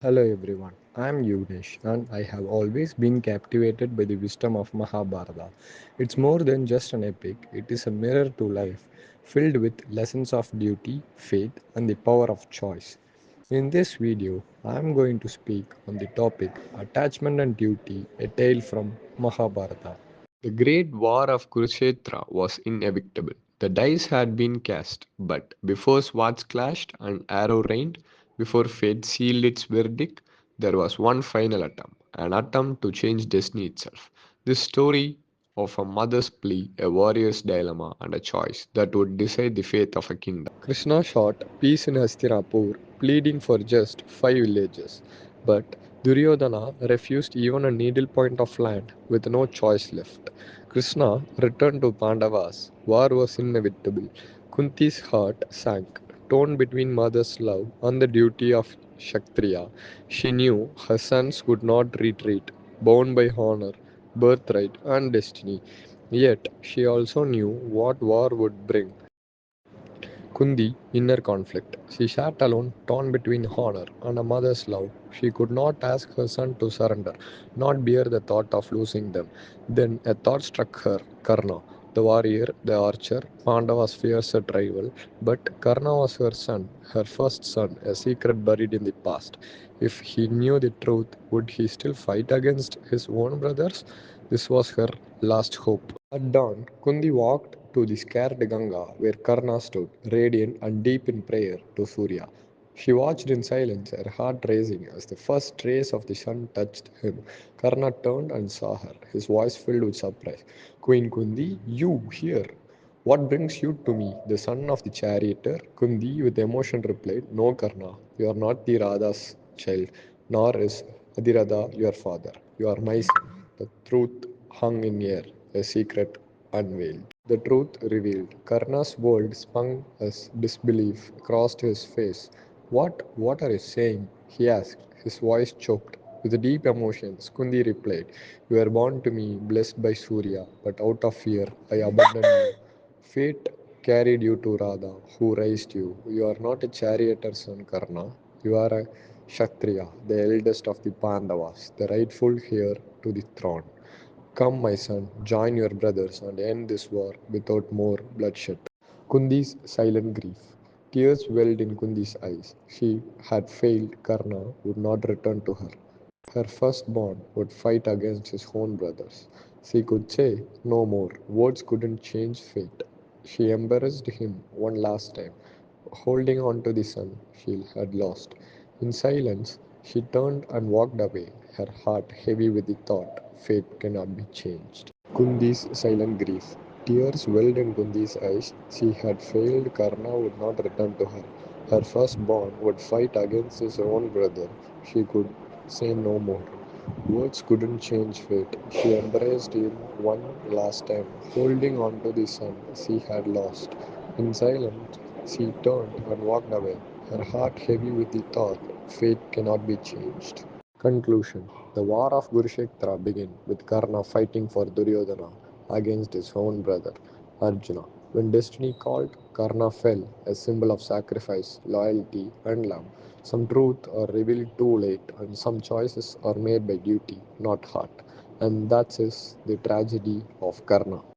Hello everyone, I am Yunesh and I have always been captivated by the wisdom of Mahabharata. It's more than just an epic, it is a mirror to life, filled with lessons of duty, faith, and the power of choice. In this video, I am going to speak on the topic Attachment and Duty, a tale from Mahabharata. The great war of Kurukshetra was inevitable. The dice had been cast, but before swords clashed and arrow rained, before fate sealed its verdict, there was one final attempt, an attempt to change destiny itself. This story of a mother's plea, a warrior's dilemma, and a choice that would decide the fate of a kingdom. Krishna sought peace in Hastinapur, pleading for just 5 villages. But Duryodhana refused even a needlepoint of land with no choice left. Krishna returned to Pandavas. War was inevitable. Kunti's heart sank, torn between mother's love and the duty of Kshatriya. She knew her sons could not retreat, bound by honor, birthright, and destiny. Yet she also knew what war would bring. Kundi, inner conflict. She sat alone, torn between honor and a mother's love. She could not ask her son to surrender, not bear the thought of losing them. Then a thought struck her Karna, the warrior, the archer, Pandava's fierce rival. But Karna was her son, her first son, a secret buried in the past. If he knew the truth, would he still fight against his own brothers? This was her last hope. At dawn, Kundi walked to the scared Ganga where Karna stood, radiant and deep in prayer to Surya. She watched in silence, her heart racing as the first rays of the sun touched him. Karna turned and saw her, his voice filled with surprise. Queen Kundi, you here? What brings you to me, the son of the charioteer? Kundi with emotion replied, no, Karna, you are not the Radha's child, nor is Adhiratha your father. You are my son. The truth hung in air, a secret unveiled. The truth revealed. Karna's world spun as disbelief crossed his face. What are you saying? He asked, his voice choked. With deep emotions, Kundi replied, you were born to me, blessed by Surya, but out of fear, I abandoned you. Fate carried you to Radha, who raised you. You are not a charioteer son, Karna. You are a Kshatriya, the eldest of the Pandavas, the rightful heir to the throne. Come, my son, join your brothers and end this war without more bloodshed. Kundi's silent grief. Tears welled in Kundi's eyes. She had failed, Karna would not return to her. Her firstborn would fight against his own brothers. She could say no more. Words couldn't change fate. She embarrassed him one last time, holding on to the son she had lost. In silence, she turned and walked away, her heart heavy with the thought fate cannot be changed. Kundi's silent grief. Tears welled in Kundi's eyes. She had failed, Karna would not return to her. Her firstborn would fight against his own brother. She could say no more. Words couldn't change fate. She embraced him one last time, holding on to the son she had lost. In silence, she turned and walked away, her heart heavy with the thought fate cannot be changed. Conclusion. The war of Kurukshetra began with Karna fighting for Duryodhana against his own brother, Arjuna. When destiny called, Karna fell, a symbol of sacrifice, loyalty, and love. Some truths are revealed too late, and some choices are made by duty, not heart. And that is the tragedy of Karna.